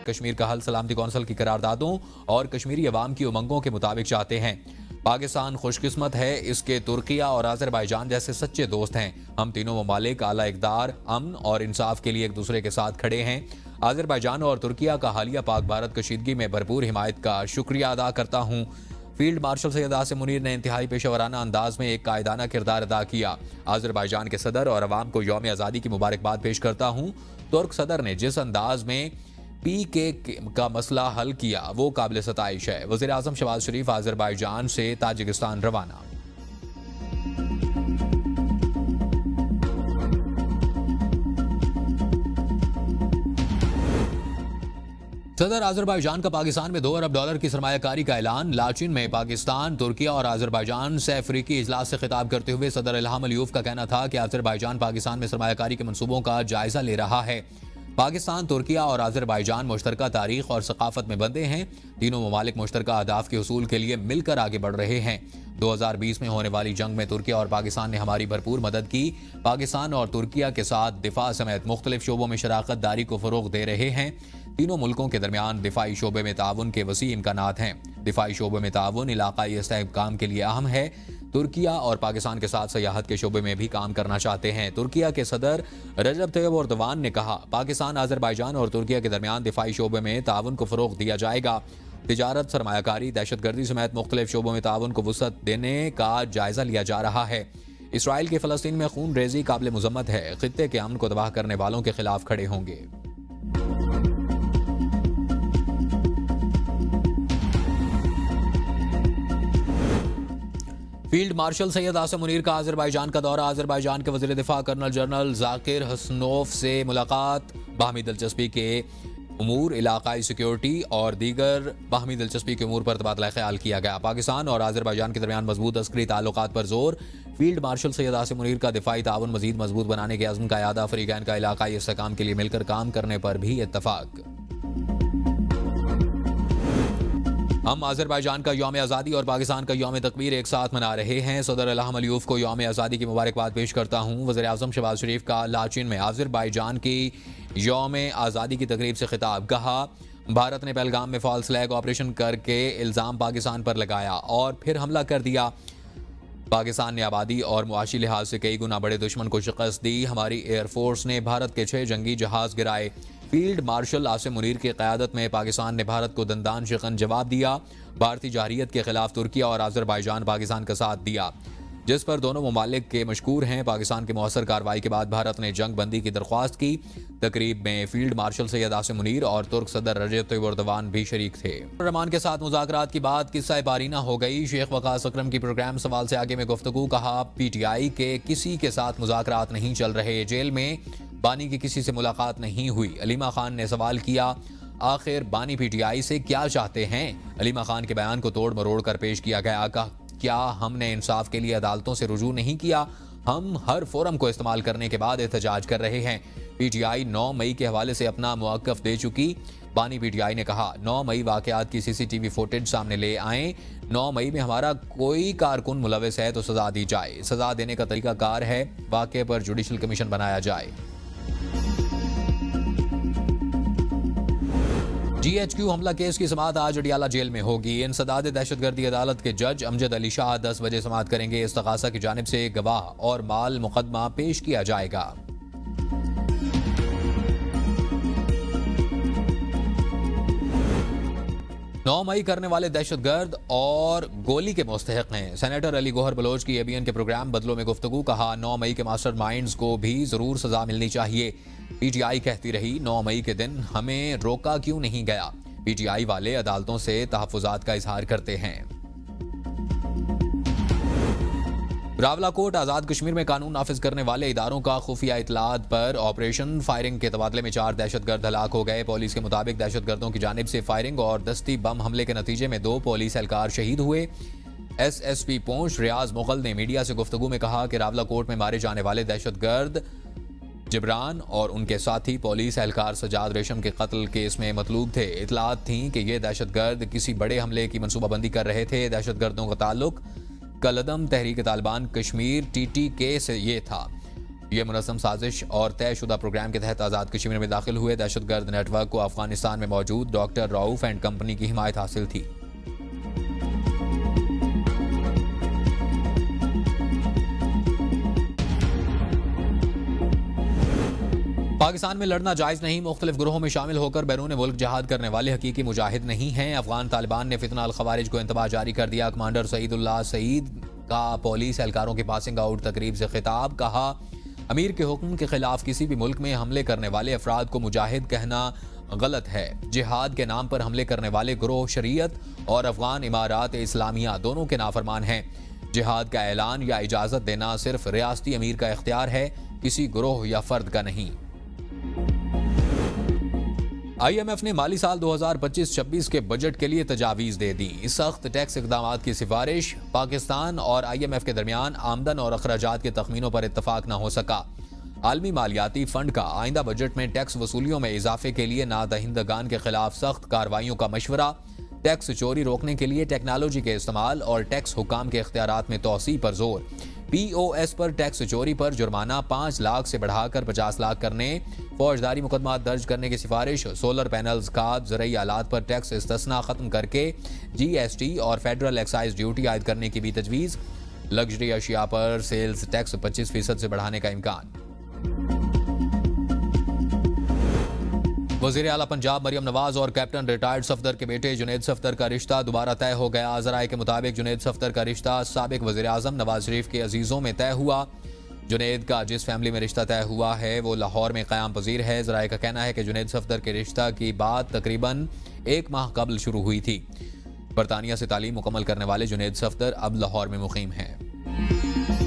कश्मीर का हल सलामती कौंसिल की करारदादों और कश्मीरी अवाम की उमंगों के मुताबिक चाहते हैं। पाकिस्तान खुशकिस्मत है, इसके तुर्किया और अजरबैजान जैसे सच्चे दोस्त हैं। हम तीनों ममालिक आला इक़दार, अमन और इंसाफ के लिए एक दूसरे के साथ खड़े हैं। अजरबैजान और तुर्किया का हालिया पाक भारत कशीदगी में भरपूर हिमायत का शुक्रिया अदा करता हूँ। फील्ड मार्शल सैयद आसिम मुनीर ने इंतहाई पेशेवराना अंदाज में एक कायदाना किरदार अदा किया। अजरबैजान के सदर और अवाम को यौम आज़ादी की मुबारकबाद पेश करता हूँ। तुर्क सदर ने जिस अंदाज में पीके का मसला हल किया वो काबिल सताइश है। वज़ीर आज़म शहबाज शरीफ अजरबैजान से ताजिकिस्तान रवाना। सदर अजरबैजान का पाकिस्तान में $2 अरब की सरमायाकारी का ऐलान। लाचिन में पाकिस्तान, तुर्किया और अजरबैजान से अफ्रीकी इजलास से खिताब करते हुए सदर इल्हाम अलियूफ का कहना था कि अजरबैजान पाकिस्तान में सरमायाकारी के मंसूबों का जायजा ले रहा है। पाकिस्तान, तुर्किया और अजरबैजान मुश्तरका तारीख और सकाफत में बंधे हैं। तीनों ममालिक मुश्तरका अहदाफ के उसूल के लिए मिलकर आगे बढ़ रहे हैं। 2020 में होने वाली जंग में तुर्किया और पाकिस्तान ने हमारी भरपूर मदद की। पाकिस्तान और तुर्किया के साथ दिफा समेत मुख्तलिफ शोबों में शराकत दारी को फरोग दे रहे हैं। तीनों मुल्कों के दरमियान दिफाई शोबे में ताउन के वसी इम्कानात हैं। दिफाई शोबे में ताउन इलाकाई इस्तेहकाम के लिए अहम है। तुर्किया और पाकिस्तान के साथ सयाहत के शोबे में भी काम करना चाहते हैं। तुर्किया के सदर रजब तैयब एर्दोगान ने कहा, पाकिस्तान, अजरबैजान और तुर्किया के दरमियान दिफाई शोबे में ताउन को फरोग दिया जाएगा। तिजारत, सरमायाकारी, दहशतगर्दी समेत मुख्तलिफ शोबों में ताउन को वुसअत देने का जायजा लिया जा रहा है। इसराइल की फ़लस्तीन में खून रेजी काबिल मुज़म्मत है। खित्ते के अमन को तबाह करने वालों के खिलाफ खड़े होंगे। फील्ड मार्शल सैयद आसिम मुनीर का अजरबैजान का दौरा। अजरबैजान के वज़ीर दिफा कर्नल जनरल जाकिर हसनोफ से मुलाकात। बाहमी दिलचस्पी के उमूर, इलाकाई सिक्योरिटी और दीगर बाहमी दिलचस्पी के उमूर पर तबादला ख्याल किया गया। पाकिस्तान और अजरबैजान के दरमियान मजबूत अस्करी ताल्लुकात पर जोर। फील्ड मार्शल सैयद आसिम मुनीर का दिफाई ताउन मजीद मजबूत बनाने के अज़्म का यादा। फरीकैन का इलाकाई इस्तेहकाम के लिए मिलकर काम करने पर भी इत्तफाक। हम अजरबैजान का यौम आज़ादी और पाकिस्तान का यौम तकबीर एक साथ मना रहे हैं। सदर इल्हाम अलियूफ को यौम आज़ादी की मुबारकबाद पेश करता हूँ। वज़ीर आज़म शहबाज शरीफ का लाचिन में अजरबैजान की यौम आज़ादी की तकरीब से खिताब। कहा, भारत ने पहलगाम में फॉल्स फ्लैग ऑपरेशन करके इल्ज़ाम पाकिस्तान पर लगाया और फिर हमला कर दिया। पाकिस्तान ने आबादी और मुआशी लिहाज से कई गुना बड़े दुश्मन को शिकस्त दी। हमारी एयरफोर्स ने भारत के 6 जंगी जहाज गिराए। फील्ड मार्शल आसिम मुनीर की क़यादत में पाकिस्तान ने भारत को दंदान शिकन जवाब दिया। भारतीय जारहियत के खिलाफ तुर्किया और अजरबैजान पाकिस्तान का साथ दिया, जिस पर दोनों ममालिक के मशकूर हैं। पाकिस्तान की मौसर कार्रवाई के बाद भारत ने जंग बंदी की दरख्वास्त की। तकरीब में फील्ड मार्शल सैयद आसिम मुनीर और तुर्क सदर रजब तैयब एर्दोगान भी शरीक थे। रहमान के साथ मुज़ाकरात की बात किस्सा पारीना हो गई। शेख वकास अकरम की प्रोग्राम सवाल से आगे में गुफ्तगू। कहा, PTI के किसी के साथ मुज़ाकरात नहीं चल रहे। जेल में बानी की किसी से मुलाकात नहीं हुई। अलीमा खान ने सवाल किया, आखिर बानी PTI से क्या चाहते हैं? अलीमा खान के बयान को तोड़ मरोड़ कर पेश किया गया। क्या हमने इंसाफ के लिए अदालतों से रुजू नहीं किया? हम हर फोरम को इस्तेमाल करने के बाद एहतजाज कर रहे हैं। PTI 9 मई के हवाले से अपना मौक़िफ़ दे चुकी। बानी PTI ने कहा, 9 मई वाक़यात की CCTV फुटेज सामने ले आएँ। 9 मई में हमारा कोई कारकुन मुलविस है तो सज़ा दी जाए। सज़ा देने का तरीका कार है, वाक़े पर जुडिशल कमीशन बनाया जाए। GHQ हमला केस की समाअत आज अडियाला जेल में होगी। इंसदाद दहशतगर्दी अदालत के जज अमजद अली शाह 10 बजे समाअत करेंगे। इस्तगासा की जानिब से गवाह और माल मुकदमा पेश किया जाएगा। नौ मई करने वाले दहशतगर्द और गोली के मुस्तहिक हैं। सेनेटर अली गोहर बलोच की ABN के प्रोग्राम बदलों में गुफ्तगू। कहा, 9 मई के मास्टर माइंड्स को भी जरूर सजा मिलनी चाहिए। PTI कहती रही, 9 मई के दिन हमें रोका क्यों नहीं गया? PTI वाले अदालतों से तहफ़्फ़ुज़ात का इजहार करते हैं। रावलाकोट आज़ाद कश्मीर में कानून नाफिज करने वाले इदारों का खुफिया इतलात पर ऑपरेशन फायरिंग के तबादले में 4 दहशतगर्द हलाक हो गए। पुलिस के मुताबिक दहशतगर्दों की जानिब से फायरिंग और दस्ती बम हमले के नतीजे में 2 पुलिस एहलकार शहीद हुए। SSP पूंछ रियाज मुगल ने मीडिया से गुफ्तगू में कहा कि रावलाकोट में मारे जाने वाले दहशतगर्द जिब्रान और उनके साथी पुलिस एहलकार सजाद रेशम के कत्ल केस में मतलूब थे। इतलात थी कि ये दहशतगर्द किसी बड़े हमले की मनसूबाबंदी कर रहे थे। दहशतगर्दों का ताल्लुक कलदम तहरीक तालिबान कश्मीर TTK से ये था। ये मुनज़्ज़म साजिश और तयशुदा प्रोग्राम के तहत आज़ाद कश्मीर में दाखिल हुए। दहशतगर्द नेटवर्क को अफगानिस्तान में मौजूद डॉक्टर रऊफ एंड कंपनी की हिमायत हासिल थी। पाकिस्तान में लड़ना जायज़ नहीं, मुख्तलिफ ग्रोहों में शामिल होकर बैरून मुल्क जहाद करने वाले हकीकी मुजाहिद नहीं हैं। अफगान तालिबान ने फितना अल खवारिज को इंतबाह जारी कर दिया। कमांडर सईदुल्लाह सईद का पुलिस एहलकारों की पासिंग आउट तकरीब से खिताब। कहा, अमीर के हुक्म के खिलाफ किसी भी मुल्क में हमले करने वाले अफराद को मुजाहिद कहना गलत है। जिहाद के नाम पर हमले करने वाले ग्रोह शरीयत और अफगान इमारात इस्लामिया दोनों के नाफरमान हैं। जिहाद का ऐलान या इजाज़त देना सिर्फ रियासती अमीर का इख्तियार है, किसी ग्रोह या फर्द का नहीं। IMF ने माली साल 2025-26 के बजट के लिए तजावीज़ दे दी। सख्त टैक्स इक़दाम की सिफारिश। पाकिस्तान और IMF के दरमियान आमदन और अखराजात के तखमीनों पर इत्तफाक न हो सका। आलमी मालियाती फंड का आइंदा बजट में टैक्स वसूलियों में इजाफे के लिए नादहिंदगान के खिलाफ सख्त कार्रवाइयों का मशवरा। टैक्स चोरी रोकने के लिए टेक्नोलॉजी के इस्तेमाल और टैक्स हुकाम के इख्तियारात में तोसी पर जोर। POS पर टैक्स चोरी पर जुर्माना 5 लाख से बढ़ाकर 50 लाख करने। फौजदारी मुकदमा दर्ज करने की सिफारिश। सोलर पैनल्स का ज़रूरी आलात पर टैक्स इस्तिस्ना खत्म करके GST और फेडरल एक्साइज ड्यूटी आयद करने की भी तजवीज़। लग्जरी अशिया पर सेल्स टैक्स 25% से बढ़ाने का इम्कान। वज़ीर आला पंजाब मरियम नवाज और कैप्टन रिटायर्ड सफदर के बेटे जुनैद सफदर का रिश्ता दोबारा तय हो गया। ज़राए के मुताबिक जुनैद सफदर का रिश्ता साबिक वज़ीर आज़म नवाज शरीफ के अजीज़ों में तय हुआ। जुनैद का जिस फैमिली में रिश्ता तय हुआ है वो लाहौर में क़याम पजीर है। ज़राए का कहना है कि जुनैद सफदर के रिश्ता की बात तकरीबन 1 माह कबल शुरू हुई थी। बरतानिया से तालीम मुकम्मल करने वाले जुनैद सफदर अब लाहौर में मुकीम हैं।